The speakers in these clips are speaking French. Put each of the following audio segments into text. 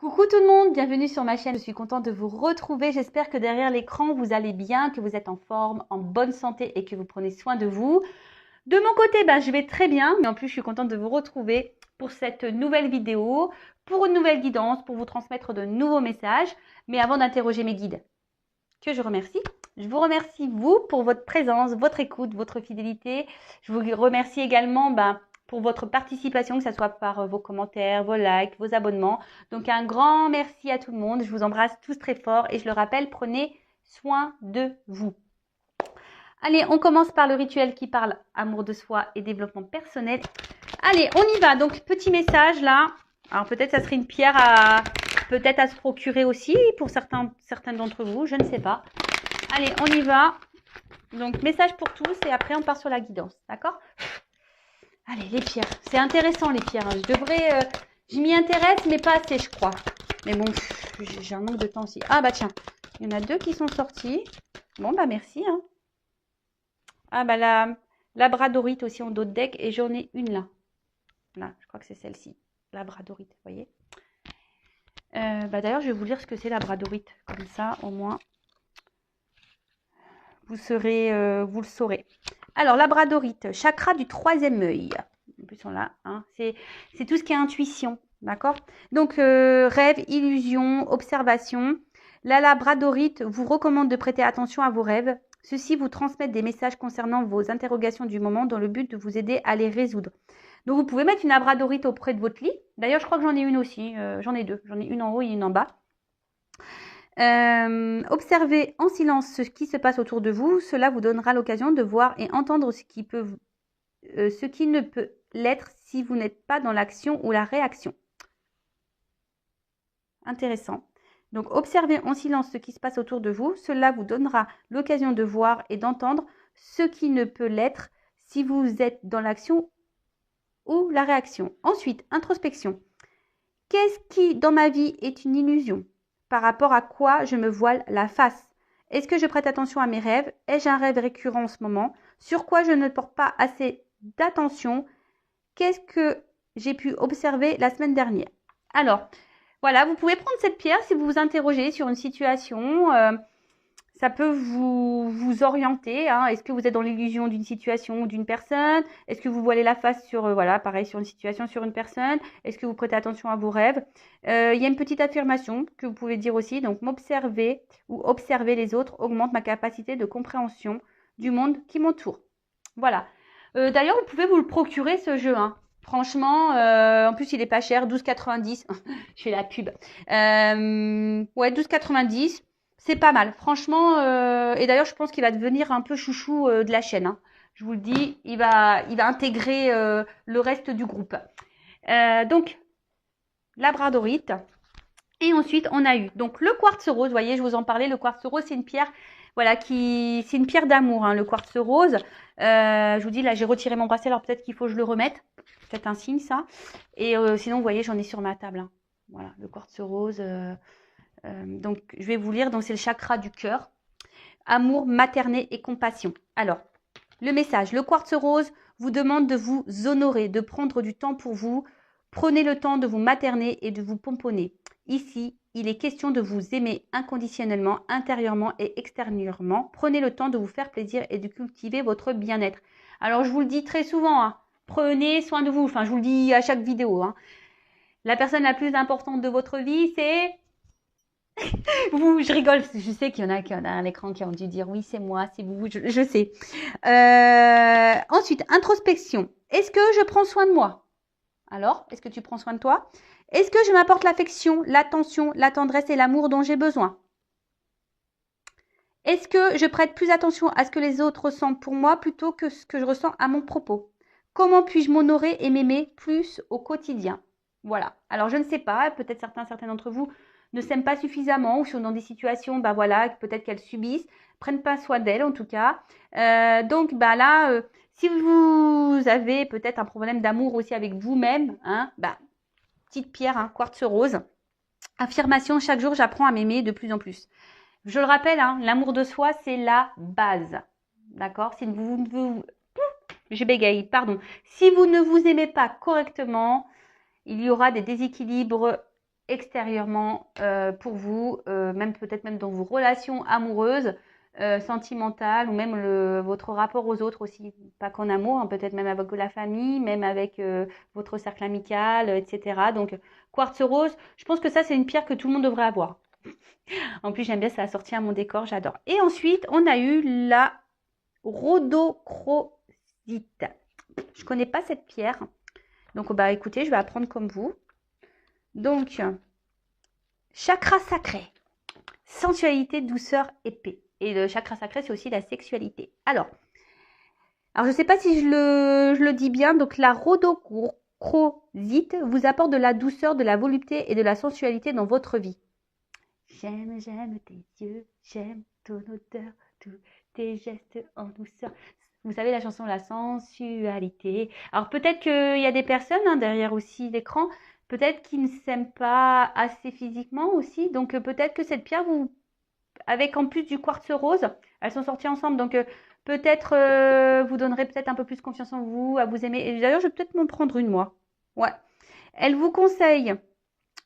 Coucou tout le monde, bienvenue sur ma chaîne, je suis contente de vous retrouver. J'espère que derrière l'écran vous allez bien, que vous êtes en forme, en bonne santé et que vous prenez soin de vous. De mon côté, je vais très bien, mais en plus je suis contente de vous retrouver pour cette nouvelle vidéo, pour une nouvelle guidance, pour vous transmettre de nouveaux messages. Mais avant d'interroger mes guides, que je vous remercie vous pour votre présence, votre écoute, votre fidélité. Je vous remercie également pour votre participation, que ce soit par vos commentaires, vos likes, vos abonnements. Donc un grand merci à tout le monde. Je vous embrasse tous très fort et je le rappelle, prenez soin de vous. Allez, on commence par le rituel qui parle amour de soi et développement personnel. Allez, on y va. Donc petit message là. Alors peut-être ça serait une pierre à se procurer aussi pour certains d'entre vous, je ne sais pas. Allez, on y va. Donc message pour tous et après on part sur la guidance, d'accord? Allez, les pierres. C'est intéressant les pierres. Je m'y intéresse, mais pas assez, je crois. Mais bon, j'ai un manque de temps aussi. Ah tiens, il y en a deux qui sont sortis. Bon, merci. Hein. Ah la labradorite aussi en dos de deck et j'en ai une là. Là, je crois que c'est celle-ci. Labradorite, vous voyez. D'ailleurs, je vais vous lire ce que c'est labradorite. Comme ça, au moins, vous le saurez. Alors, labradorite, chakra du troisième œil. En plus, on l'a. Hein, c'est tout ce qui est intuition. D'accord? Donc, rêve, illusion, observation. La labradorite vous recommande de prêter attention à vos rêves. Ceux-ci vous transmettent des messages concernant vos interrogations du moment dans le but de vous aider à les résoudre. Donc, vous pouvez mettre une labradorite auprès de votre lit. D'ailleurs, je crois que j'en ai une aussi. J'en ai deux. J'en ai une en haut et une en bas. Observez en silence ce qui se passe autour de vous. Cela vous donnera l'occasion de voir et entendre ce qui ne peut l'être si vous n'êtes pas dans l'action ou la réaction. Intéressant. Donc, observez en silence ce qui se passe autour de vous. Cela vous donnera l'occasion de voir et d'entendre ce qui ne peut l'être si vous êtes dans l'action ou la réaction. Ensuite, introspection. Qu'est-ce qui, dans ma vie, est une illusion? Par rapport à quoi je me voile la face? Est-ce que je prête attention à mes rêves? Ai-je un rêve récurrent en ce moment? Sur quoi je ne porte pas assez d'attention? Qu'est-ce que j'ai pu observer la semaine dernière? Alors, voilà, vous pouvez prendre cette pierre si vous vous interrogez sur une situation. Ça peut vous orienter. Hein. Est-ce que vous êtes dans l'illusion d'une situation ou d'une personne? Est-ce que vous voilez la face sur, pareil, sur une situation, sur une personne? Est-ce que vous prêtez attention à vos rêves? Il y a une petite affirmation que vous pouvez dire aussi. Donc, m'observer ou observer les autres augmente ma capacité de compréhension du monde qui m'entoure. Voilà. D'ailleurs, vous pouvez vous le procurer, ce jeu. Hein. Franchement, en plus, il est pas cher, 12,90. Je fais la pub. Ouais, 12,90. C'est pas mal, franchement. Et d'ailleurs, je pense qu'il va devenir un peu chouchou de la chaîne. Hein. Je vous le dis, il va intégrer le reste du groupe. Donc, labradorite. Et ensuite, on a eu donc le quartz rose. Vous voyez, je vous en parlais. Le quartz rose, c'est une pierre, c'est une pierre d'amour. Hein, le quartz rose. Je vous dis, là, j'ai retiré mon bracelet. Alors peut-être qu'il faut que je le remette. Peut-être un signe, ça. Et sinon, vous voyez, j'en ai sur ma table. Hein. Voilà, le quartz rose. Donc, je vais vous lire. Donc, c'est le chakra du cœur. Amour, maternité et compassion. Alors, le message. Le quartz rose vous demande de vous honorer, de prendre du temps pour vous. Prenez le temps de vous materner et de vous pomponner. Ici, il est question de vous aimer inconditionnellement, intérieurement et extérieurement. Prenez le temps de vous faire plaisir et de cultiver votre bien-être. Alors, je vous le dis très souvent, hein, prenez soin de vous. Enfin, je vous le dis à chaque vidéo. Hein. La personne la plus importante de votre vie, c'est... Vous, je rigole, je sais qu'il y en a qui ont à l'écran qui ont dû dire oui, c'est moi, c'est vous, je sais. Ensuite, introspection. Est-ce que je prends soin de moi? Alors, est-ce que tu prends soin de toi? Est-ce que je m'apporte l'affection, l'attention, la tendresse et l'amour dont j'ai besoin? Est-ce que je prête plus attention à ce que les autres ressentent pour moi plutôt que ce que je ressens à mon propos? Comment puis-je m'honorer et m'aimer plus au quotidien? Voilà. Alors, je ne sais pas, peut-être certains d'entre vous ne s'aiment pas suffisamment ou sont dans des situations, peut-être qu'elles subissent, prennent pas soin d'elles en tout cas. Donc, là, si vous avez peut-être un problème d'amour aussi avec vous-même, hein, petite pierre, hein, quartz rose. Affirmation, chaque jour, j'apprends à m'aimer de plus en plus. Je le rappelle, hein, l'amour de soi, c'est la base. D'accord? Je bégaye, pardon. Si vous ne vous aimez pas correctement, il y aura des déséquilibres extérieurement pour vous, même peut-être même dans vos relations amoureuses, sentimentales ou même votre rapport aux autres aussi, pas qu'en amour, hein, peut-être même avec la famille, même avec votre cercle amical, etc. Donc quartz rose, je pense que ça c'est une pierre que tout le monde devrait avoir. En plus j'aime bien, ça a sorti à mon décor, j'adore. Et ensuite on a eu la rhodochrosite. Je connais pas cette pierre, donc bah écoutez, je vais apprendre comme vous. Donc chakra sacré, sensualité, douceur et paix. Et le chakra sacré, c'est aussi la sexualité. Alors je ne sais pas si je le dis bien. Donc, la rhodochrosite vous apporte de la douceur, de la volupté et de la sensualité dans votre vie. J'aime tes yeux, j'aime ton odeur, tous tes gestes en douceur. Vous savez la chanson La sensualité. Alors peut-être qu'il y a des personnes derrière aussi l'écran, peut-être qui ne s'aiment pas assez physiquement aussi. Donc peut-être que cette pierre vous, avec en plus du quartz rose, elles sont sorties ensemble. Donc peut-être vous donnerez peut-être un peu plus confiance en vous, à vous aimer. Et d'ailleurs, je vais peut-être m'en prendre une moi. Ouais. Elle vous conseille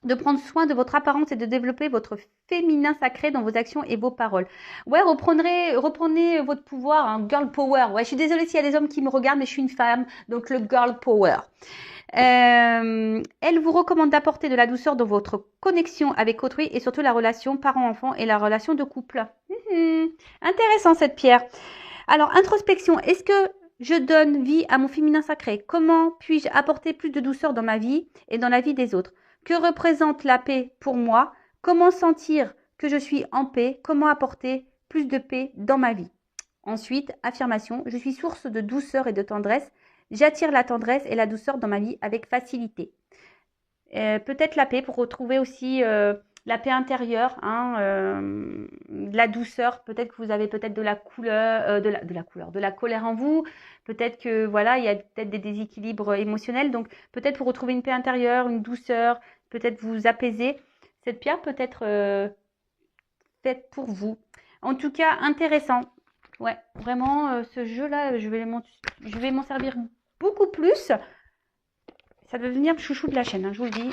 de prendre soin de votre apparence et de développer votre féminin sacré dans vos actions et vos paroles. Ouais, reprenez votre pouvoir, hein, girl power. Ouais, je suis désolée s'il y a des hommes qui me regardent, mais je suis une femme, donc le girl power. Elle vous recommande d'apporter de la douceur dans votre connexion avec autrui et surtout la relation parent-enfant et la relation de couple. Intéressant cette pierre. Alors, introspection, est-ce que je donne vie à mon féminin sacré? Comment puis-je apporter plus de douceur dans ma vie et dans la vie des autres? Que représente la paix pour moi? Comment sentir que je suis en paix? Comment apporter plus de paix dans ma vie? Ensuite, affirmation, je suis source de douceur et de tendresse. J'attire la tendresse et la douceur dans ma vie avec facilité. Peut-être la paix pour retrouver aussi la paix intérieure, de la douceur. Peut-être que vous avez peut-être de la couleur, de la colère en vous. Peut-être que voilà, il y a peut-être des déséquilibres émotionnels. Donc peut-être pour retrouver une paix intérieure, une douceur, peut-être vous apaiser. Cette pierre peut être faite pour vous. En tout cas, intéressant. Ouais, vraiment, ce jeu-là, je vais m'en servir beaucoup plus. Ça va devenir le chouchou de la chaîne, je vous le dis.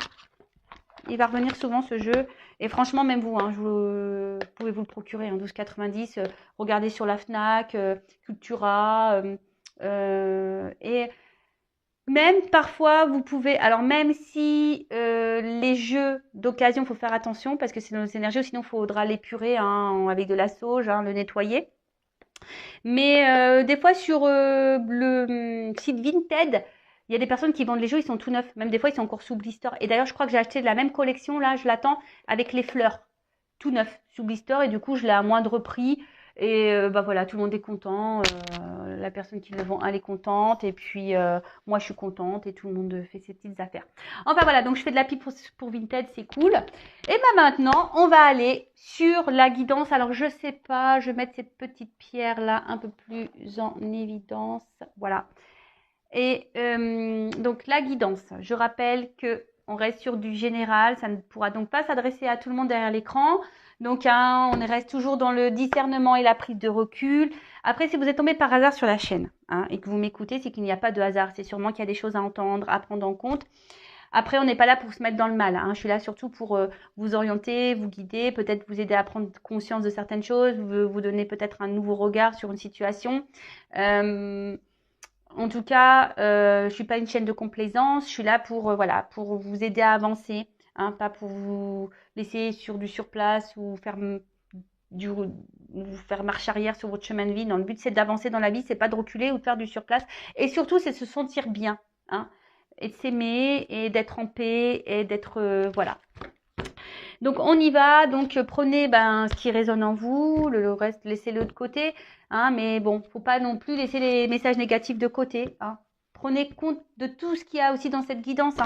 Il va revenir souvent ce jeu. Et franchement, même vous, vous pouvez vous le procurer, 12,90. Regardez sur la Fnac, Cultura. Et même parfois, vous pouvez... Alors même si les jeux d'occasion, il faut faire attention parce que c'est nos énergies, sinon il faudra l'épurer avec de la sauge, le nettoyer. Mais des fois sur le site Vinted, il y a des personnes qui vendent les jeux, ils sont tout neufs. Même des fois, ils sont encore sous blister. Et d'ailleurs, je crois que j'ai acheté de la même collection, là, je l'attends, avec les fleurs. Tout neuf, sous blister. Et du coup, je l'ai à moindre prix. Et voilà, tout le monde est content. La personne qui le vend, elle est contente. Et puis, moi, je suis contente. Et tout le monde fait ses petites affaires. Enfin, voilà, donc je fais de la pub pour Vinted, c'est cool. Et maintenant, on va aller sur la guidance. Alors, je sais pas, je vais mettre cette petite pierre-là un peu plus en évidence. Voilà. Et donc la guidance, je rappelle qu'on reste sur du général, ça ne pourra donc pas s'adresser à tout le monde derrière l'écran. Donc on reste toujours dans le discernement et la prise de recul. Après, si vous êtes tombé par hasard sur la chaîne et que vous m'écoutez, c'est qu'il n'y a pas de hasard. C'est sûrement qu'il y a des choses à entendre, à prendre en compte. Après, on n'est pas là pour se mettre dans le mal. Je suis là surtout pour vous orienter, vous guider, peut-être vous aider à prendre conscience de certaines choses, vous donner peut-être un nouveau regard sur une situation. En tout cas, je suis pas une chaîne de complaisance. Je suis là pour pour vous aider à avancer, pas pour vous laisser sur du surplace ou vous faire marche arrière sur votre chemin de vie. Non, le but c'est d'avancer dans la vie, c'est pas de reculer ou de faire du surplace. Et surtout, c'est de se sentir bien, et de s'aimer et d'être en paix et d'être voilà. Donc on y va, donc prenez ce qui résonne en vous, le reste laissez-le de côté, mais bon, faut pas non plus laisser les messages négatifs de côté. Prenez compte de tout ce qu'il y a aussi dans cette guidance,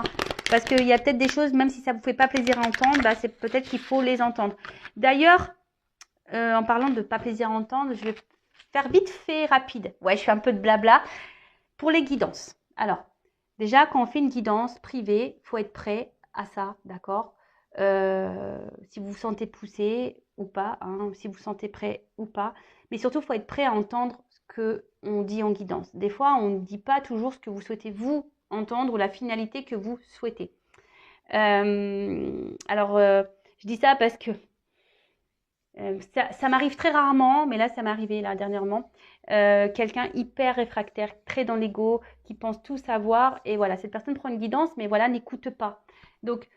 parce qu'il y a peut-être des choses, même si ça vous fait pas plaisir à entendre, c'est peut-être qu'il faut les entendre. D'ailleurs, en parlant de pas plaisir à entendre, je vais faire vite fait rapide. Ouais, je fais un peu de blabla pour les guidances. Alors, déjà, quand on fait une guidance privée, il faut être prêt à ça, d'accord? Si vous vous sentez poussé ou pas, si vous vous sentez prêt ou pas. Mais surtout, il faut être prêt à entendre ce qu'on dit en guidance. Des fois, on ne dit pas toujours ce que vous souhaitez vous entendre ou la finalité que vous souhaitez. Je dis ça parce que ça m'arrive très rarement, mais là, ça m'est arrivé là dernièrement. Quelqu'un hyper réfractaire, très dans l'ego, qui pense tout savoir. Et voilà, cette personne prend une guidance, mais voilà, n'écoute pas. Donc,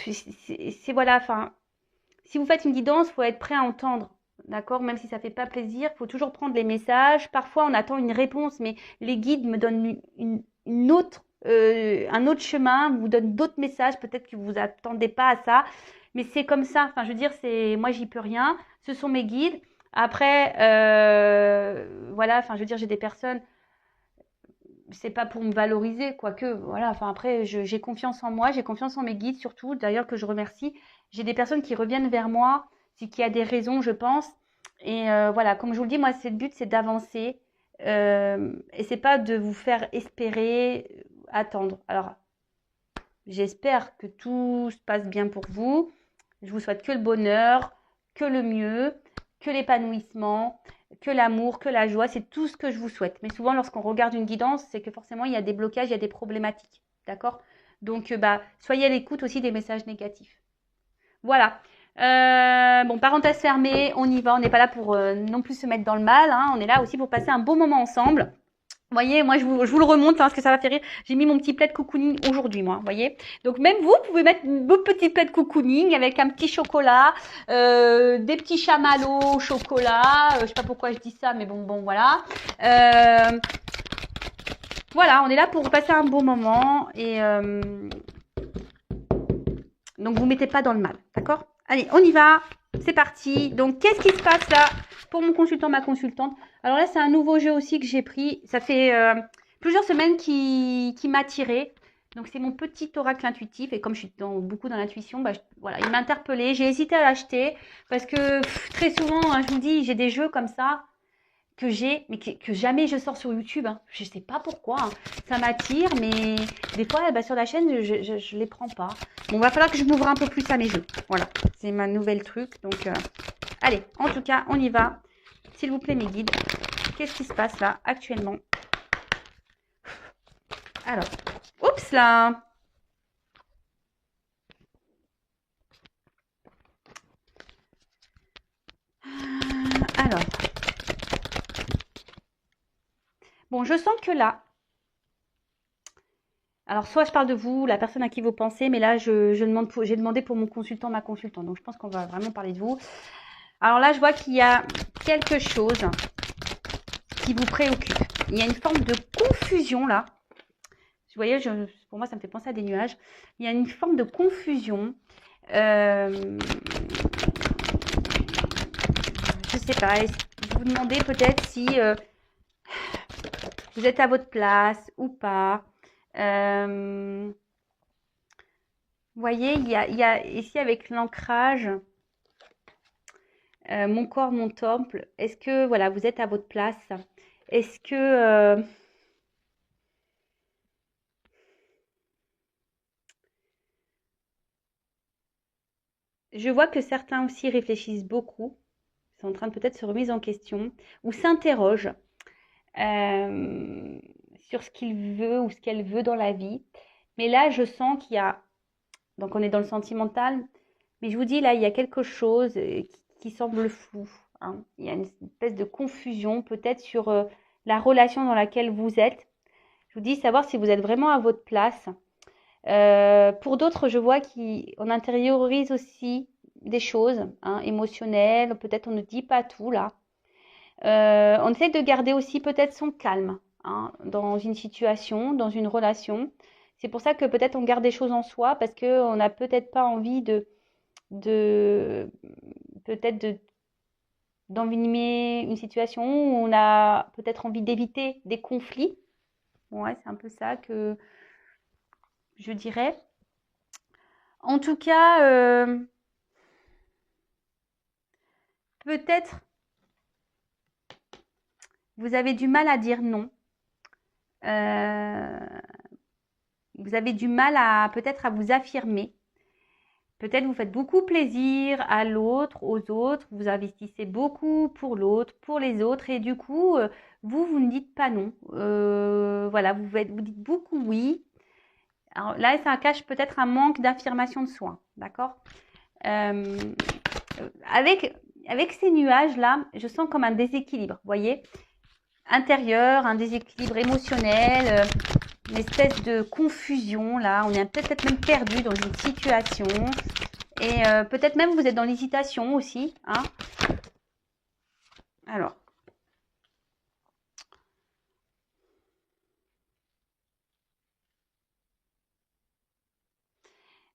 c'est voilà, enfin, si vous faites une guidance, il faut être prêt à entendre. D'accord? Même si ça ne fait pas plaisir, il faut toujours prendre les messages. Parfois, on attend une réponse, mais les guides me donnent une autre, un autre chemin, vous donnent d'autres messages. Peut-être que vous attendez pas à ça, mais c'est comme ça. Enfin, je veux dire, moi, j'y peux rien. Ce sont mes guides. Après, voilà. Enfin, je veux dire, j'ai des personnes. C'est pas pour me valoriser, quoique, voilà. Enfin, après, j'ai confiance en moi, j'ai confiance en mes guides surtout. D'ailleurs, que je remercie. J'ai des personnes qui reviennent vers moi, c'est qu'il y a des raisons, je pense. Et voilà, comme je vous le dis, moi, le but, c'est d'avancer. Et c'est pas de vous faire espérer, attendre. Alors, j'espère que tout se passe bien pour vous. Je vous souhaite que le bonheur, que le mieux, que l'épanouissement, que l'amour, que la joie. C'est tout ce que je vous souhaite. Mais souvent, lorsqu'on regarde une guidance, c'est que forcément, il y a des blocages, il y a des problématiques. D'accord? Donc, soyez à l'écoute aussi des messages négatifs. Voilà. Bon, parenthèse fermée, on y va. On n'est pas là pour non plus se mettre dans le mal. Hein. On est là aussi pour passer un beau moment ensemble. Vous voyez, moi, je vous le remonte, hein, parce que ça va faire rire. J'ai mis mon petit plaid cocooning aujourd'hui, moi, vous voyez. Donc, même vous pouvez mettre vos petits plaids cocooning avec un petit chocolat, des petits chamallows au chocolat. Je sais pas pourquoi je dis ça, mais bon, voilà. Voilà, on est là pour passer un bon moment. Et donc, vous mettez pas dans le mal, d'accord? Allez, on y va. C'est parti. Donc, qu'est-ce qui se passe là pour mon consultant, ma consultante? Alors là, c'est un nouveau jeu aussi que j'ai pris. Ça fait plusieurs semaines qui m'a tiré. Donc, c'est mon petit oracle intuitif. Et comme je suis beaucoup dans l'intuition, voilà, il m'a interpellée. J'ai hésité à l'acheter parce que très souvent, hein, je vous dis, j'ai des jeux comme ça que j'ai, mais que jamais je sors sur YouTube. Hein. Je sais pas pourquoi. Hein. Ça m'attire, mais des fois, sur la chaîne, je les prends pas. Bon, va falloir que je m'ouvre un peu plus à mes jeux. Voilà, c'est ma nouvelle truc. Donc, allez, en tout cas, on y va. S'il vous plaît, mes guides, qu'est-ce qui se passe là, actuellement? Alors, oups là. Alors, bon, je sens que là, alors soit je parle de vous, la personne à qui vous pensez, mais là, j'ai demandé pour mon consultant, ma consultante. Donc, je pense qu'on va vraiment parler de vous. Alors là, je vois qu'il y a quelque chose qui vous préoccupe. Il y a une forme de confusion là. Vous voyez, pour moi, ça me fait penser à des nuages. Il y a une forme de confusion. Je sais pas. Vous demandez peut-être si vous êtes à votre place ou pas. Vous voyez, il y a ici avec l'ancrage, mon corps, mon temple. Est-ce que voilà, vous êtes à votre place? Est-ce que je vois que certains aussi réfléchissent beaucoup, sont en train de peut-être se remettre en question ou s'interrogent sur ce qu'il veut ou ce qu'elle veut dans la vie. Mais là, je sens qu'il y a, donc on est dans le sentimental, mais je vous dis là, il y a quelque chose qui semble flou. Hein. Il y a une espèce de confusion peut-être sur la relation dans laquelle vous êtes. Je vous dis savoir si vous êtes vraiment à votre place. Pour d'autres, je vois qu'on intériorise aussi des choses hein, émotionnelles. Peut-être on ne dit pas tout là. On essaie de garder aussi peut-être son calme hein, dans une situation, dans une relation. C'est pour ça que peut-être on garde des choses en soi parce qu'on n'a peut-être pas envie de peut-être d'envenimer une situation où on a peut-être envie d'éviter des conflits. Ouais, c'est un peu ça que je dirais. En tout cas, peut-être vous avez du mal à dire non. Vous avez du mal à peut-être à vous affirmer. Peut-être vous faites beaucoup plaisir à l'autre, aux autres. Vous investissez beaucoup pour l'autre, pour les autres. Et du coup, vous ne dites pas non. Voilà, vous dites beaucoup oui. Alors là, ça cache peut-être un manque d'affirmation de soi, d'accord? Avec ces nuages-là, je sens comme un déséquilibre, vous voyez? Intérieur, un déséquilibre émotionnel, une espèce de confusion, là. On est peut-être même perdu dans une situation. Et peut-être même vous êtes dans l'hésitation aussi, hein? Alors.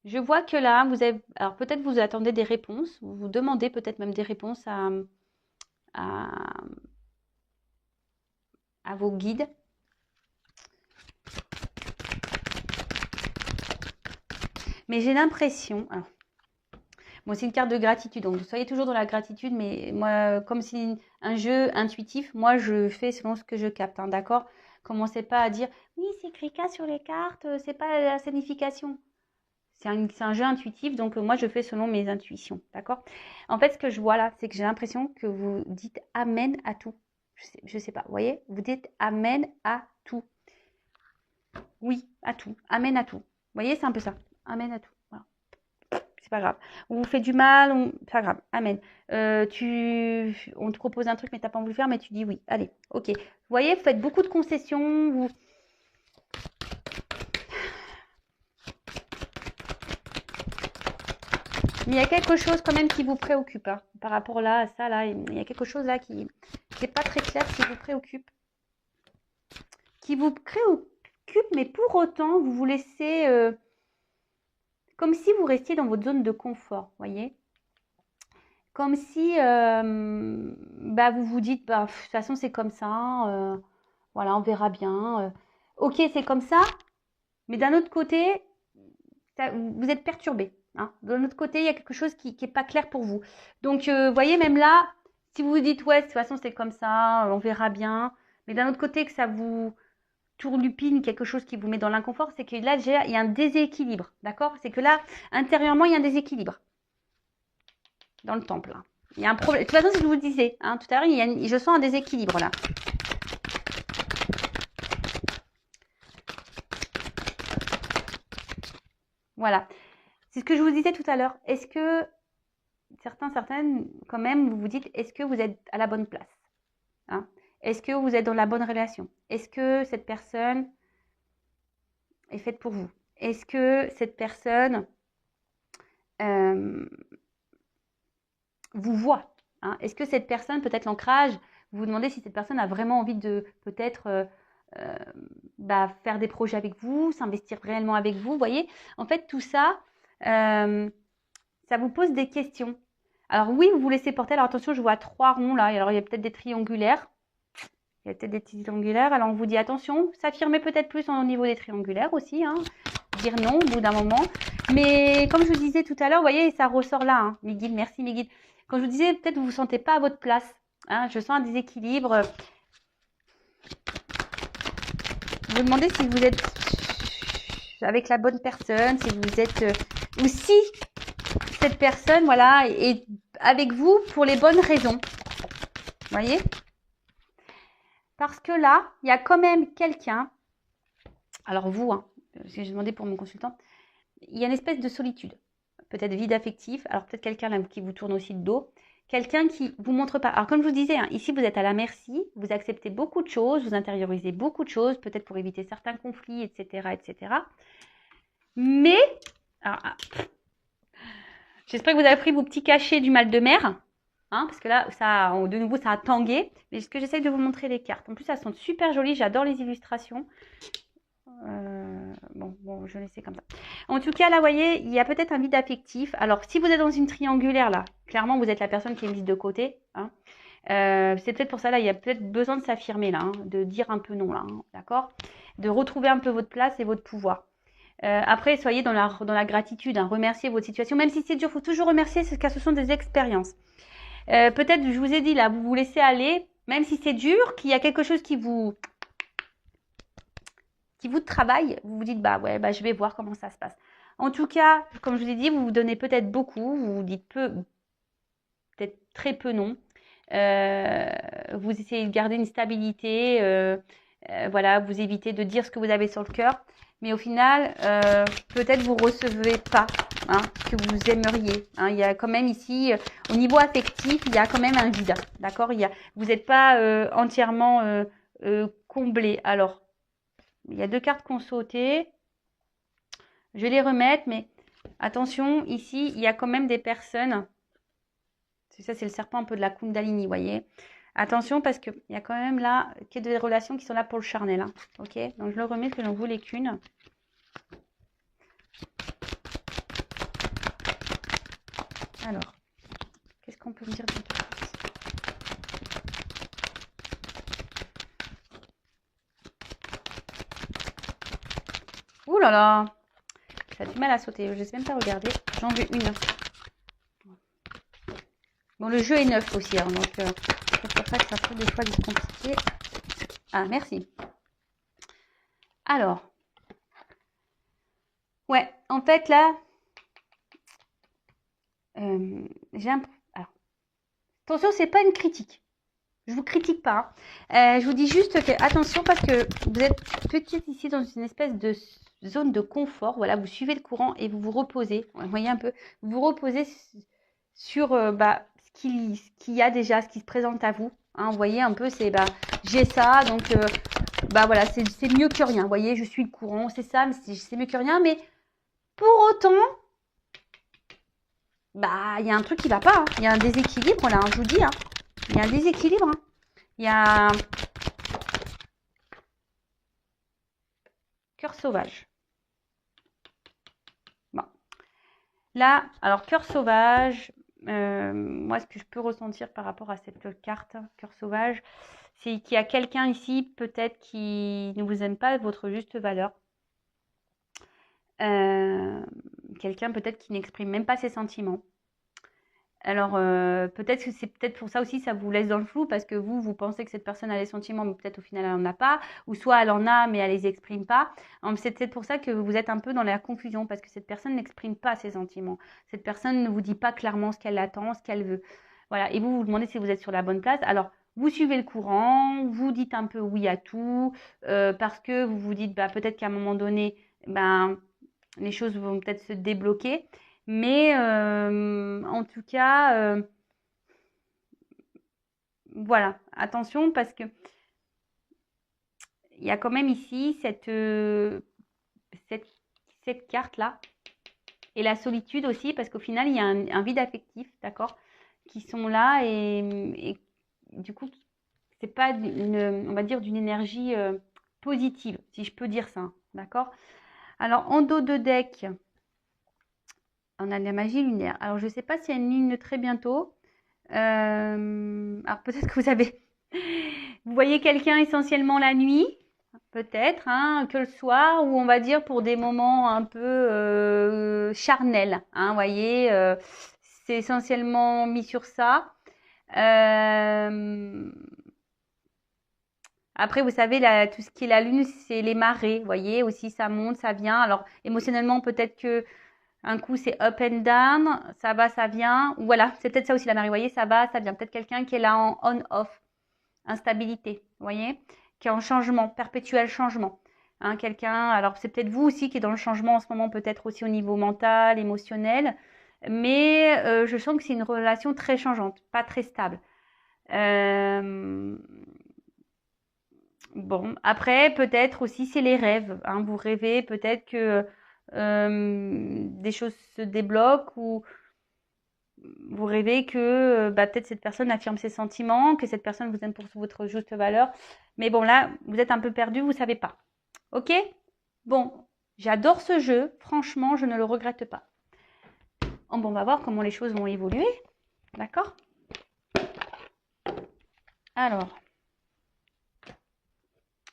Je vois que là, alors peut-être vous attendez des réponses, vous vous demandez peut-être même des réponses à, à vos guides. Mais j'ai l'impression, bon, c'est une carte de gratitude, donc soyez toujours dans la gratitude, mais moi, comme c'est un jeu intuitif, moi je fais selon ce que je capte, hein, d'accord? Commencez pas à dire, oui, c'est écrit K sur les cartes, c'est pas la signification. C'est un jeu intuitif, donc moi je fais selon mes intuitions, d'accord? En fait, ce que je vois là, c'est que j'ai l'impression que vous dites amen à tout. Je sais pas, vous voyez? Vous dites amen à tout. Oui, à tout. Amen à tout. Vous voyez, c'est un peu ça. Amen à tout. Voilà. C'est pas grave. On vous fait du mal, c'est pas grave. Amen. On te propose un truc, mais t'as pas envie de le faire, mais tu dis oui. Allez, ok. Vous voyez, vous faites beaucoup de concessions. Mais il y a quelque chose quand même qui vous préoccupe, hein, par rapport là à ça là. Il y a quelque chose là qui n'est pas très clair, qui vous préoccupe. Qui vous préoccupe, mais pour autant, vous vous laissez comme si vous restiez dans votre zone de confort, voyez? Comme si vous vous dites, de toute façon, c'est comme ça, voilà, on verra bien. Ok, c'est comme ça, mais d'un autre côté, vous êtes perturbé. Hein. D'un autre côté, il y a quelque chose qui n'est pas clair pour vous. Donc, vous voyez, même là, si vous vous dites, ouais, de toute façon, c'est comme ça, on verra bien, mais d'un autre côté, que ça vous tourlupine, quelque chose qui vous met dans l'inconfort, c'est que là, il y a un déséquilibre, d'accord? C'est que là, intérieurement, il y a un déséquilibre dans le temple. Hein. Il y a un problème. De toute façon, si je vous le disais, hein, tout à l'heure, je sens un déséquilibre là. Voilà. C'est ce que je vous disais tout à l'heure. Est-ce que certaines, quand même, vous vous dites, est-ce que vous êtes à la bonne place, hein? Est-ce que vous êtes dans la bonne relation? Est-ce que cette personne est faite pour vous? Est-ce que cette personne vous voit, hein? Est-ce que cette personne, peut-être l'ancrage, vous vous demandez si cette personne a vraiment envie de peut-être faire des projets avec vous, s'investir réellement avec vous, vous voyez? En fait, tout ça, ça vous pose des questions. Alors oui, vous vous laissez porter. Alors attention, je vois 3 ronds là. Alors il y a peut-être des triangulaires. Il y a peut-être des triangulaires. Alors on vous dit attention, s'affirmer peut-être plus au niveau des triangulaires aussi. Hein. Dire non au bout d'un moment. Mais comme je vous disais tout à l'heure, vous voyez, ça ressort là. Hein. Mes guides, merci mes guides. Quand je vous disais, peut-être vous ne vous sentez pas à votre place. Hein. Je sens un déséquilibre. Vous vous demandez si vous êtes avec la bonne personne, si vous êtes ou si cette personne, voilà, est avec vous pour les bonnes raisons. Vous voyez? Parce que là, il y a quand même quelqu'un, alors vous, hein, j'ai demandé pour mon consultant, il y a une espèce de solitude, peut-être vide affectif, alors peut-être quelqu'un là qui vous tourne aussi de dos, quelqu'un qui vous montre pas. Alors comme je vous disais, hein, ici vous êtes à la merci, vous acceptez beaucoup de choses, vous intériorisez beaucoup de choses, peut-être pour éviter certains conflits, etc., etc. Mais, alors, j'espère que vous avez pris vos petits cachets du mal de mer. Hein, parce que là, ça, de nouveau, ça a tangué. Mais ce que j'essaye de vous montrer les cartes. En plus, elles sont super jolies. J'adore les illustrations. Bon, je vais laisser comme ça. En tout cas, là, vous voyez, il y a peut-être un vide affectif. Alors, si vous êtes dans une triangulaire, là, clairement, vous êtes la personne qui est mise de côté. Hein. C'est peut-être pour ça, là, il y a peut-être besoin de s'affirmer, là, hein, de dire un peu non, là, hein, d'accord? De retrouver un peu votre place et votre pouvoir. Après, soyez dans la gratitude, hein, remerciez votre situation. Même si c'est dur, il faut toujours remercier, car ce sont des expériences. Peut-être, je vous ai dit là, vous vous laissez aller, même si c'est dur, qu'il y a quelque chose qui vous travaille, vous vous dites, je vais voir comment ça se passe. En tout cas, comme je vous ai dit, vous vous donnez peut-être beaucoup, vous vous dites peut-être très peu non. Vous essayez de garder une stabilité, voilà, vous évitez de dire ce que vous avez sur le cœur. mais au final, peut-être vous recevez pas hein, ce que vous aimeriez. Hein. Il y a quand même ici, au niveau affectif, il y a quand même un vide. D'accord? Vous n'êtes pas entièrement comblé. Alors, il y a 2 cartes qui ont sauté. Je vais les remettre, mais attention, ici, il y a quand même des personnes. Ça, c'est le serpent un peu de la Kundalini, vous voyez. Attention, parce qu'il y a quand même là des relations qui sont là pour le charnel. Hein. Ok? Donc, je le remets, que je n'en voulais qu'une. Alors, qu'est-ce qu'on peut me dire de plus? Ouh là là! Ça a du mal à sauter. Je ne sais même pas regarder. J'en veux une. Bon, le jeu est neuf aussi. Hein, donc, c'est pour ça que ça peut des fois être compliqué. Ah, merci. Alors. Ouais, en fait, là, j'ai un... Alors, attention, c'est pas une critique. Je vous critique pas. Hein. Je vous dis juste que attention parce que vous êtes petite ici dans une espèce de zone de confort. Voilà, vous suivez le courant et vous vous reposez. Vous voyez un peu, vous vous reposez sur ce qu'il y a déjà, ce qui se présente à vous. Hein, vous voyez un peu, c'est j'ai ça, donc voilà, c'est mieux que rien. Vous voyez, je suis le courant, c'est ça, mais c'est mieux que rien. Mais pour autant, il y a un truc qui va pas. Hein. Il y a un déséquilibre là, hein, je vous dis. Hein. Il y a un déséquilibre. Hein. Il y a cœur sauvage. Bon. Là, alors cœur sauvage, moi ce que je peux ressentir par rapport à cette carte, cœur sauvage, c'est qu'il y a quelqu'un ici peut-être qui ne vous aime pas votre juste valeur. Quelqu'un peut-être qui n'exprime même pas ses sentiments. Alors, peut-être que c'est peut-être pour ça aussi, ça vous laisse dans le flou, parce que vous pensez que cette personne a des sentiments, mais peut-être au final, elle n'en a pas. Ou soit elle en a, mais elle les exprime pas. C'est peut-être pour ça que vous êtes un peu dans la confusion, parce que cette personne n'exprime pas ses sentiments. Cette personne ne vous dit pas clairement ce qu'elle attend, ce qu'elle veut. Voilà. Et vous vous demandez si vous êtes sur la bonne place. Alors, vous suivez le courant, vous dites un peu oui à tout, parce que vous vous dites, peut-être qu'à un moment donné, les choses vont peut-être se débloquer. Mais en tout cas, voilà, attention parce que il y a quand même ici cette carte-là et la solitude aussi parce qu'au final, il y a un vide affectif, d'accord, qui sont là et du coup, c'est pas on va dire d'une énergie positive, si je peux dire ça, d'accord. Alors, en dos de deck, on a la magie lunaire. Alors, je ne sais pas s'il y a une ligne très bientôt. Alors, peut-être que vous voyez quelqu'un essentiellement la nuit, peut-être, hein, que le soir, ou on va dire pour des moments un peu charnels. Hein, vous voyez, c'est essentiellement mis sur ça. Après, vous savez, tout ce qui est la lune, c'est les marées. Vous voyez, aussi, ça monte, ça vient. Alors, émotionnellement, peut-être que un coup, c'est up and down, ça va, ça vient. Voilà, c'est peut-être ça aussi la marée. Vous voyez, ça va, ça vient. Peut-être quelqu'un qui est là en on-off, instabilité, vous voyez, qui est en changement, perpétuel changement. Hein, quelqu'un, alors c'est peut-être vous aussi qui est dans le changement en ce moment, peut-être aussi au niveau mental, émotionnel. Mais je sens que c'est une relation très changeante, pas très stable. Bon, après, peut-être aussi, c'est les rêves. Hein. Vous rêvez peut-être que des choses se débloquent ou vous rêvez que peut-être cette personne affirme ses sentiments, que cette personne vous aime pour votre juste valeur. Mais bon, là, vous êtes un peu perdu, vous ne savez pas. Ok? Bon, j'adore ce jeu. Franchement, je ne le regrette pas. Bon, on va voir comment les choses vont évoluer. D'accord? Alors.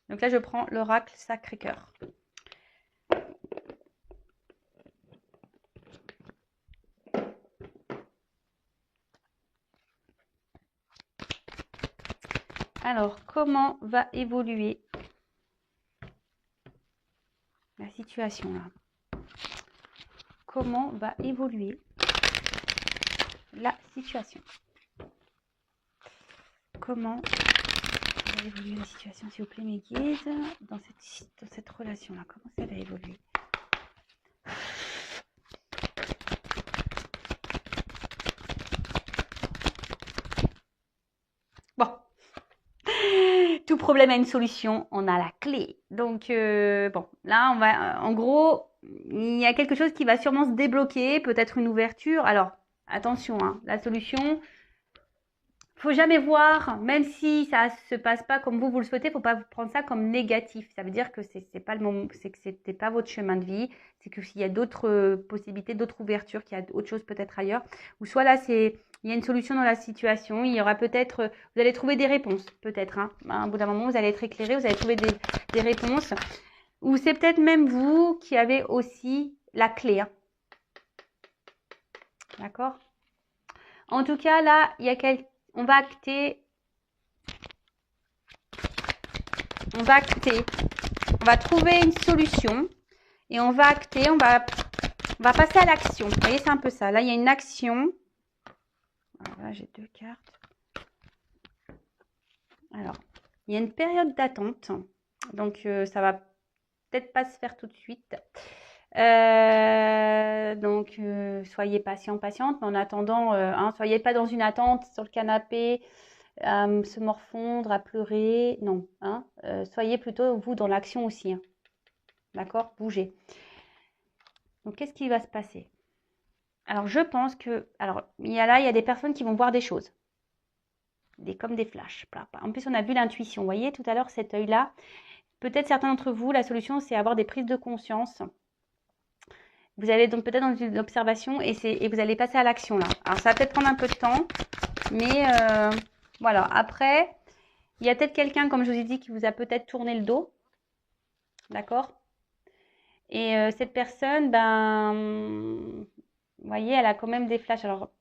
Donc là, je prends l'oracle Sacré-Cœur. Alors, comment va évoluer la situation là? Comment va évoluer la situation? Comment va va évoluer la situation, s'il vous plaît, mes guides, dans cette relation-là? Comment ça va évoluer? Bon. Tout problème a une solution, on a la clé. Donc, bon, là, on va, en gros, il y a quelque chose qui va sûrement se débloquer, peut-être une ouverture. Alors, attention, hein, la solution, faut jamais voir, même si ça se passe pas comme vous le souhaitez, faut pas prendre ça comme négatif. Ça veut dire que c'est pas le moment, c'est que c'était pas votre chemin de vie, c'est que s'il y a d'autres possibilités, d'autres ouvertures, qu'il y a autre chose peut-être ailleurs, ou soit là il y a une solution dans la situation, il y aura peut-être, vous allez trouver des réponses, peut-être, hein. À un bout d'un moment, vous allez être éclairé, vous allez trouver des réponses, ou c'est peut-être même vous qui avez aussi la clé, hein. D'accord? En tout cas, là, il y a on va acter, on va trouver une solution et on va acter, on va passer à l'action. Vous voyez, c'est un peu ça. Là, il y a une action. Alors là, j'ai 2 cartes. Alors, il y a une période d'attente. Donc, ça va peut-être pas se faire tout de suite. Donc, soyez patiente. Mais en attendant, hein, soyez pas dans une attente sur le canapé, à se morfondre, à pleurer. Non, hein, soyez plutôt, vous, dans l'action aussi. Hein. D'accord? Bougez. Donc, qu'est-ce qui va se passer? Alors, je pense que... Alors, il y a des personnes qui vont voir des choses. Comme des flashs. En plus, on a vu l'intuition. Vous voyez, tout à l'heure, cet œil-là. Peut-être certains d'entre vous, la solution, c'est avoir des prises de conscience. Vous allez donc peut-être dans une observation et vous allez passer à l'action, là. Alors, ça va peut-être prendre un peu de temps. Mais, voilà. Après, il y a peut-être quelqu'un, comme je vous ai dit, qui vous a peut-être tourné le dos. D'accord? Et cette personne, ben... Vous voyez, elle a quand même des flashs. Alors,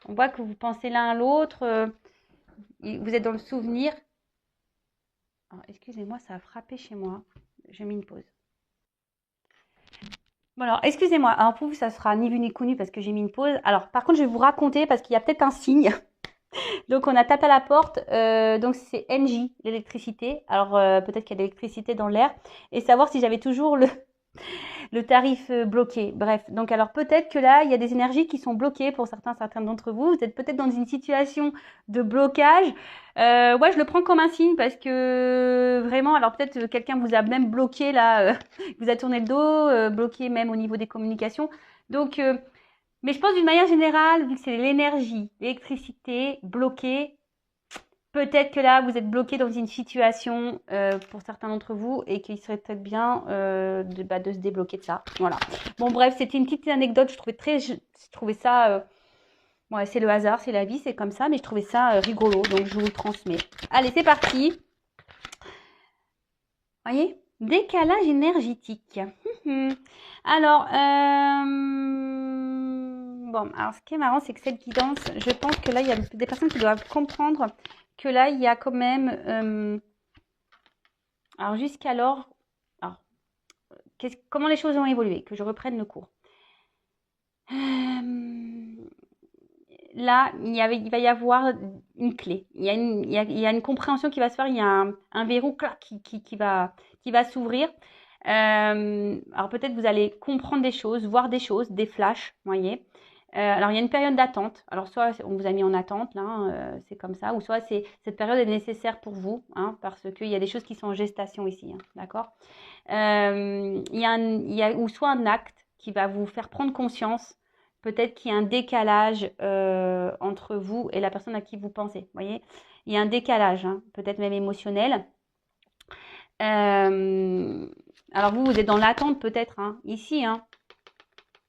on voit que vous pensez l'un à l'autre. Vous êtes dans le souvenir. Excusez-moi, ça a frappé chez moi. J'ai mis une pause. Bon, alors, excusez-moi. Alors, pour vous, ça sera ni vu ni connu parce que j'ai mis une pause. Alors, par contre, je vais vous raconter parce qu'il y a peut-être un signe. Donc, on a tapé à la porte. Donc, c'est NJ, l'électricité. Alors, peut-être qu'il y a de l'électricité dans l'air. Et savoir si j'avais toujours le tarif bloqué. Bref, donc alors peut-être que là, il y a des énergies qui sont bloquées pour certains d'entre vous. Vous êtes peut-être dans une situation de blocage. Ouais, je le prends comme un signe parce que vraiment, alors peut-être quelqu'un vous a même bloqué là, vous a tourné le dos, bloqué même au niveau des communications. Donc, mais je pense d'une manière générale, vu que c'est l'énergie, l'électricité bloquée, peut-être que là, vous êtes bloqué dans une situation pour certains d'entre vous et qu'il serait peut-être bien de se débloquer de ça. Voilà. Bon, bref, c'était une petite anecdote. Je trouvais ça... ouais, c'est le hasard, c'est la vie, c'est comme ça. Mais je trouvais ça rigolo, donc je vous le transmets. Allez, c'est parti. Voyez, décalage énergétique. Alors, bon, alors ce qui est marrant, c'est que cette guidance, je pense que là, il y a des personnes qui doivent comprendre que là, il y a quand même... alors, jusqu'alors... comment les choses ont évolué? Que je reprenne le cours. Là, il va y avoir une clé. Il y a une compréhension qui va se faire. Il y a un verrou qui va s'ouvrir. Alors, peut-être vous allez comprendre des choses, voir des choses, des flashs, vous voyez. Alors, il y a une période d'attente. Alors, soit on vous a mis en attente, là, c'est comme ça, ou soit cette période est nécessaire pour vous, hein, parce qu'il y a des choses qui sont en gestation ici, hein, d'accord? Il y a ou soit un acte qui va vous faire prendre conscience, peut-être qu'il y a un décalage entre vous et la personne à qui vous pensez, vous voyez? Il y a un décalage, hein, peut-être même émotionnel. Alors, vous êtes dans l'attente peut-être, hein, ici, hein,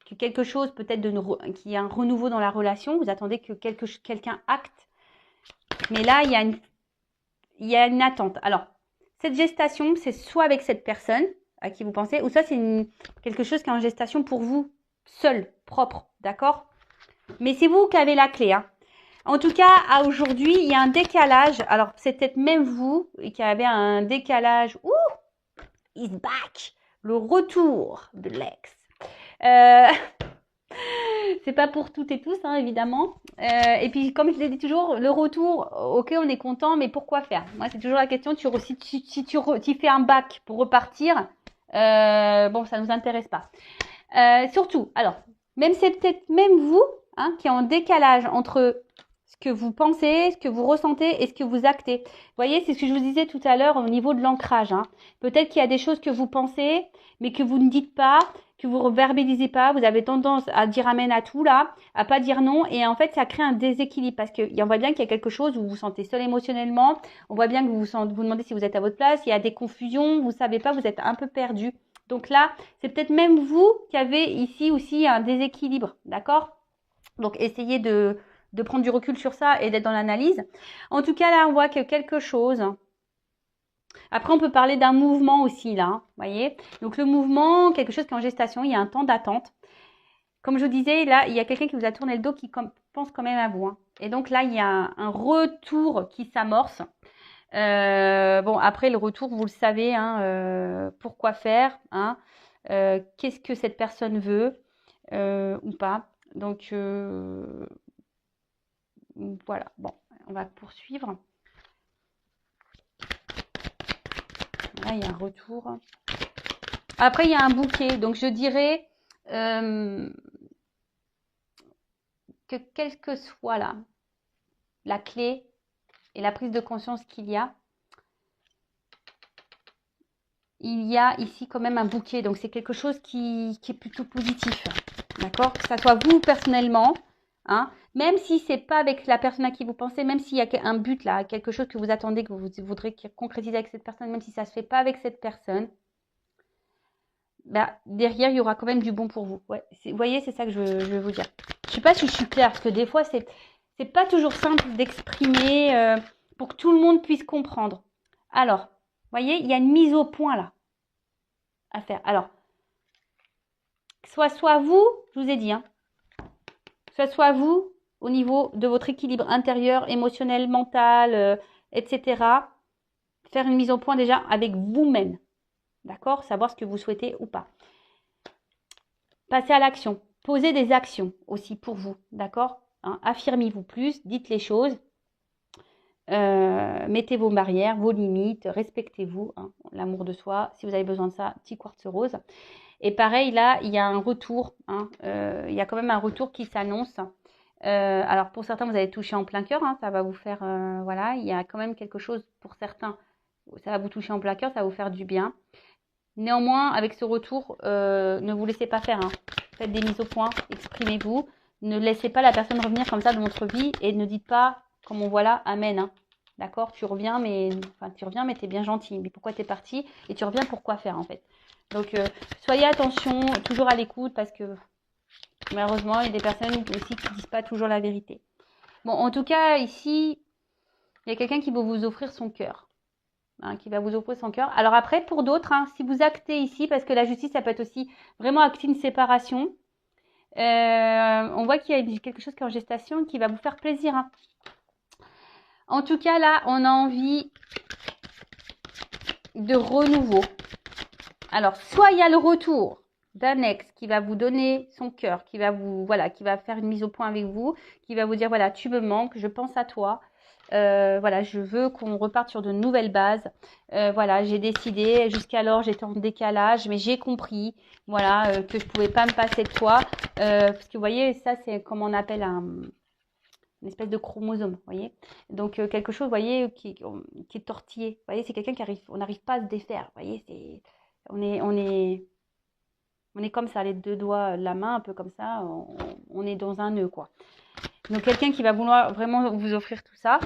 que quelque chose peut-être qu'il y a un renouveau dans la relation, vous attendez que quelqu'un acte, mais là il y a une attente. Alors cette gestation, c'est soit avec cette personne à qui vous pensez, ou soit c'est quelque chose qui est en gestation pour vous seul, propre, d'accord? Mais c'est vous qui avez la clé, hein. En tout cas, à aujourd'hui, il y a un décalage. Alors c'est peut-être même vous qui avez un décalage. Ouh, he's back, le retour de l'ex. c'est pas pour toutes et tous, hein, évidemment. Et puis, comme je l'ai dit toujours, le retour, ok, on est content, mais pourquoi faire? Moi, c'est toujours la question, si tu fais un bac pour repartir, bon, ça nous intéresse pas. Surtout, alors, même c'est peut-être même vous, hein, qui est en décalage entre ce que vous pensez, ce que vous ressentez et ce que vous actez. Vous voyez, c'est ce que je vous disais tout à l'heure au niveau de l'ancrage. Hein. Peut-être qu'il y a des choses que vous pensez, mais que vous ne dites pas, que vous ne verbalisez pas. Vous avez tendance à dire amen à tout là, à pas dire non. Et en fait, ça crée un déséquilibre parce qu'on voit bien qu'il y a quelque chose où vous vous sentez seul émotionnellement. On voit bien que vous demandez si vous êtes à votre place. Il y a des confusions, vous ne savez pas, vous êtes un peu perdu. Donc là, c'est peut-être même vous qui avez ici aussi un déséquilibre, d'accord? Donc essayez de prendre du recul sur ça et d'être dans l'analyse. En tout cas, là, on voit que quelque chose. Après, on peut parler d'un mouvement aussi, là, voyez? Donc le mouvement, quelque chose qui est en gestation, il y a un temps d'attente. Comme je vous disais, là, il y a quelqu'un qui vous a tourné le dos qui pense quand même à vous. Hein. Et donc là, il y a un retour qui s'amorce. Bon, après le retour, vous le savez, hein, pourquoi faire, hein, qu'est-ce que cette personne veut ou pas. Donc voilà, bon, on va poursuivre. Là, il y a un retour. Après, il y a un bouquet. Donc je dirais que quelle que soit la clé et la prise de conscience qu'il y a, il y a ici quand même un bouquet. Donc, c'est quelque chose qui est plutôt positif. D'accord? Que ça soit vous personnellement, hein, même si c'est pas avec la personne à qui vous pensez, même s'il y a un but là, quelque chose que vous attendez, que vous voudrez concrétiser avec cette personne, même si ça se fait pas avec cette personne, bah, derrière, il y aura quand même du bon pour vous. Ouais, vous voyez, c'est ça que je veux vous dire. Je sais pas si je suis claire, parce que des fois, c'est pas toujours simple d'exprimer pour que tout le monde puisse comprendre. Alors, vous voyez, il y a une mise au point là à faire. Alors, soit vous, je vous ai dit, hein, soit vous au niveau de votre équilibre intérieur, émotionnel, mental, etc. Faire une mise au point déjà avec vous-même. D'accord? Savoir ce que vous souhaitez ou pas. Passez à l'action. Posez des actions aussi pour vous. D'accord? Hein, affirmez-vous plus, dites les choses. Mettez vos barrières, vos limites, respectez-vous, hein, l'amour de soi. Si vous avez besoin de ça, petit quartz rose. Et pareil, là, il y a un retour. Hein, il y a quand même un retour qui s'annonce. Alors, pour certains, vous avez touché en plein cœur. Hein, ça va vous faire... voilà, il y a quand même quelque chose pour certains. Ça va vous toucher en plein cœur, ça va vous faire du bien. Néanmoins, avec ce retour, ne vous laissez pas faire. Hein. Faites des mises au point, exprimez-vous. Ne laissez pas la personne revenir comme ça dans votre vie et ne dites pas, comme on voit là, amen. Hein. D'accord? Tu reviens, mais t'es bien gentil. Mais pourquoi t'es parti? Et tu reviens, pourquoi faire en fait? Donc, soyez attention, toujours à l'écoute parce que malheureusement, il y a des personnes aussi qui ne disent pas toujours la vérité. Bon, en tout cas, ici, il y a quelqu'un qui va vous offrir son cœur. Hein, qui va vous offrir son cœur. Alors après, pour d'autres, hein, si vous actez ici, parce que la justice, ça peut être aussi vraiment acter une séparation, on voit qu'il y a quelque chose qui est en gestation qui va vous faire plaisir. Hein. En tout cas, là, on a envie de renouveau. Alors, soit il y a le retour d'un ex qui va vous donner son cœur, qui va qui va faire une mise au point avec vous, qui va vous dire, voilà, tu me manques, je pense à toi. Voilà, je veux qu'on reparte sur de nouvelles bases. Voilà, j'ai décidé, jusqu'alors j'étais en décalage, mais j'ai compris, voilà, que je pouvais pas me passer de toi. Parce que vous voyez, ça c'est comme on appelle une espèce de chromosome, vous voyez. Donc quelque chose, vous voyez, qui est tortillé. Vous voyez, c'est quelqu'un on n'arrive pas à se défaire. Vous voyez, on est comme ça, les deux doigts de la main, un peu comme ça. On est dans un nœud, quoi. Donc quelqu'un qui va vouloir vraiment vous offrir tout ça.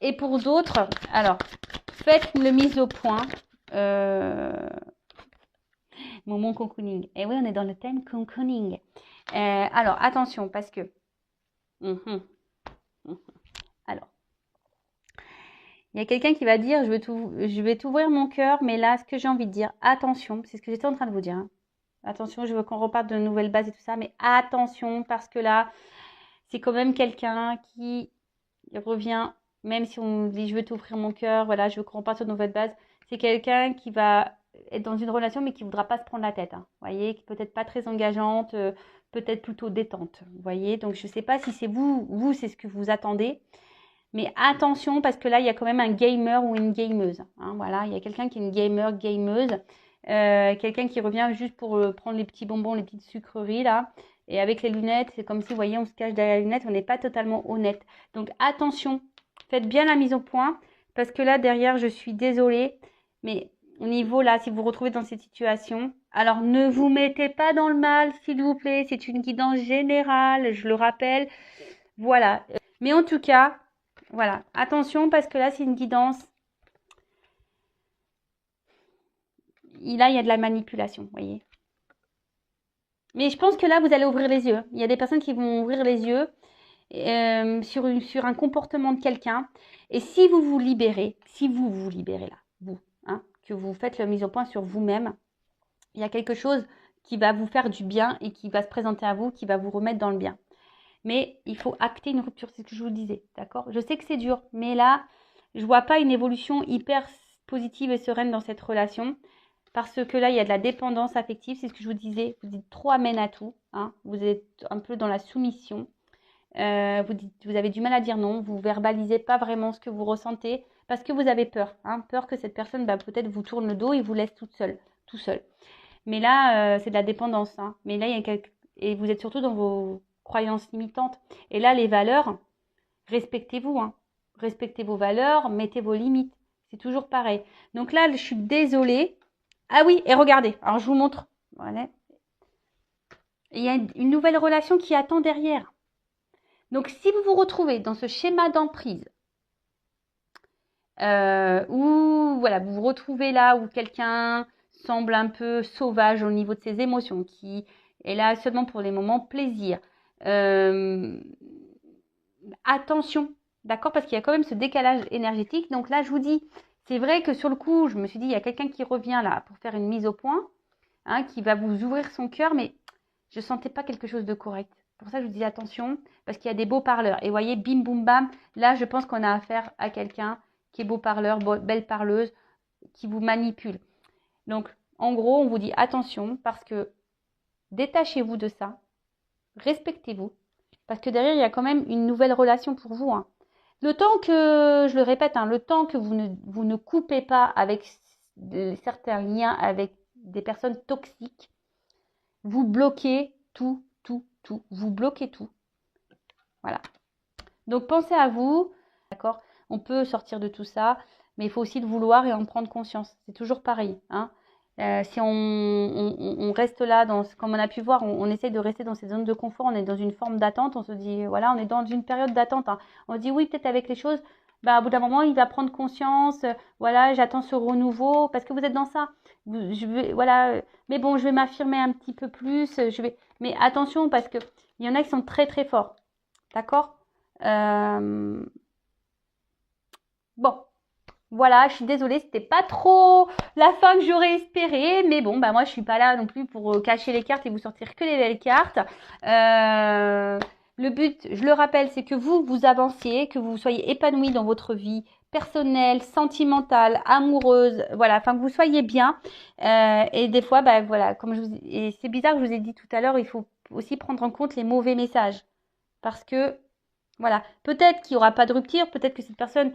Et pour d'autres, alors, faites le mise au point. Moment cocooning. Et oui, on est dans le thème cocooning. Alors, attention, parce que... Alors, il y a quelqu'un qui va dire, je vais t'ouvrir mon cœur, mais là, ce que j'ai envie de dire, attention, c'est ce que j'étais en train de vous dire. Hein. Attention, je veux qu'on reparte de nouvelles bases et tout ça, mais attention, parce que là, c'est quand même quelqu'un qui revient, même si on dit, je veux t'ouvrir mon cœur, voilà, je veux qu'on reparte sur de nouvelles bases, c'est quelqu'un qui va être dans une relation, mais qui ne voudra pas se prendre la tête. Hein. Vous voyez, peut-être pas très engageante, peut-être plutôt détente. Vous voyez, donc je ne sais pas si c'est vous, c'est ce que vous attendez. Mais attention, parce que là, il y a quand même un gamer ou une gameuse. Hein, voilà, il y a quelqu'un qui est une gameuse. Quelqu'un qui revient juste pour prendre les petits bonbons, les petites sucreries là. Et avec les lunettes, c'est comme si, vous voyez, on se cache derrière les lunettes, on n'est pas totalement honnête. Donc attention, faites bien la mise au point. Parce que là, derrière, je suis désolée. Mais au niveau là, si vous vous retrouvez dans cette situation, alors ne vous mettez pas dans le mal, s'il vous plaît. C'est une guidance générale, je le rappelle. Voilà. Mais en tout cas, voilà. Attention parce que là, c'est une guidance. Là, il y a de la manipulation, vous voyez. Mais je pense que là, vous allez ouvrir les yeux. Il y a des personnes qui vont ouvrir les yeux sur un comportement de quelqu'un. Et si vous vous libérez là, vous, hein, que vous faites la mise au point sur vous-même, il y a quelque chose qui va vous faire du bien et qui va se présenter à vous, qui va vous remettre dans le bien. Mais il faut acter une rupture, c'est ce que je vous disais, d'accord? Je sais que c'est dur, mais là, je vois pas une évolution hyper positive et sereine dans cette relation. Parce que là, il y a de la dépendance affective, c'est ce que je vous disais. Vous dites trop amène à tout. Hein, vous êtes un peu dans la soumission. Vous avez du mal à dire non. Vous verbalisez pas vraiment ce que vous ressentez parce que vous avez peur. Hein, peur que cette personne peut-être vous tourne le dos et vous laisse tout seul. Mais là, c'est de la dépendance. Hein. Mais là, et vous êtes surtout dans vos croyances limitantes. Et là, les valeurs, respectez-vous. Hein. Respectez vos valeurs, mettez vos limites. C'est toujours pareil. Donc là, je suis désolée. Ah oui, et regardez, alors je vous montre. Voilà. Il y a une nouvelle relation qui attend derrière. Donc, si vous vous retrouvez dans ce schéma d'emprise, où voilà, vous vous retrouvez là où quelqu'un semble un peu sauvage au niveau de ses émotions, qui est là seulement pour les moments plaisir, attention, d'accord, parce qu'il y a quand même ce décalage énergétique. Donc là, je vous dis, c'est vrai que sur le coup, je me suis dit, il y a quelqu'un qui revient là pour faire une mise au point. Hein, qui va vous ouvrir son cœur, mais je ne sentais pas quelque chose de correct. Pour ça, je vous dis attention, parce qu'il y a des beaux parleurs. Et vous voyez, bim, boum, bam, là, je pense qu'on a affaire à quelqu'un qui est beau parleur, belle parleuse, qui vous manipule. Donc, en gros, on vous dit attention, parce que détachez-vous de ça, respectez-vous, parce que derrière, il y a quand même une nouvelle relation pour vous. Hein. Le temps que, je le répète, hein, le temps que vous ne coupez pas avec certains liens avec des personnes toxiques, vous bloquez tout. Vous bloquez tout. Voilà. Donc, pensez à vous. D'accord? On peut sortir de tout ça, mais il faut aussi le vouloir et en prendre conscience. C'est toujours pareil. Hein? Si on reste là, comme on a pu voir, on essaie de rester dans ces zones de confort, on est dans une forme d'attente, on se dit, voilà, on est dans une période d'attente. Hein. On se dit, oui, peut-être avec les choses, au bout d'un moment, il va prendre conscience, voilà, j'attends ce renouveau, parce que vous êtes dans ça. Voilà, mais bon, je vais m'affirmer un petit peu plus, mais attention, parce qu'il y en a qui sont très, très forts. D'accord? Bon. Voilà, je suis désolée, c'était pas trop la fin que j'aurais espéré, mais bon, moi je suis pas là non plus pour cacher les cartes et vous sortir que les belles cartes. Le but, je le rappelle, c'est que vous avanciez, que vous soyez épanoui dans votre vie personnelle, sentimentale, amoureuse, voilà, enfin que vous soyez bien. Et des fois, voilà, et c'est bizarre que je vous ai dit tout à l'heure, il faut aussi prendre en compte les mauvais messages, parce que voilà, peut-être qu'il n'y aura pas de rupture, peut-être que cette personne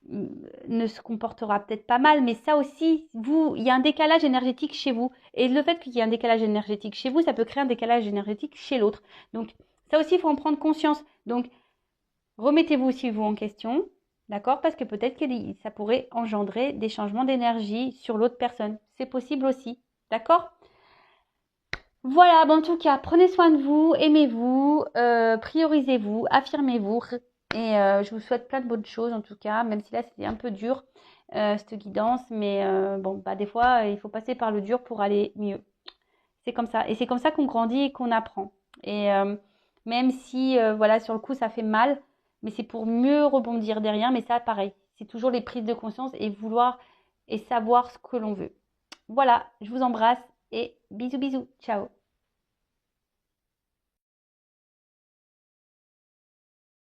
ne se comportera peut-être pas mal, mais ça aussi, il y a un décalage énergétique chez vous. Et le fait qu'il y ait un décalage énergétique chez vous, ça peut créer un décalage énergétique chez l'autre. Donc, ça aussi, il faut en prendre conscience. Donc, remettez-vous aussi vous en question, d'accord? Parce que peut-être que ça pourrait engendrer des changements d'énergie sur l'autre personne. C'est possible aussi, d'accord? Voilà, en tout cas, prenez soin de vous, aimez-vous, priorisez-vous, affirmez-vous. Et je vous souhaite plein de bonnes choses en tout cas, même si là c'était un peu dur, cette guidance. Mais des fois, il faut passer par le dur pour aller mieux. C'est comme ça. Et c'est comme ça qu'on grandit et qu'on apprend. Et même si, voilà, sur le coup, ça fait mal, mais c'est pour mieux rebondir derrière. Mais ça, pareil, c'est toujours les prises de conscience et vouloir et savoir ce que l'on veut. Voilà, je vous embrasse et bisous bisous. Ciao.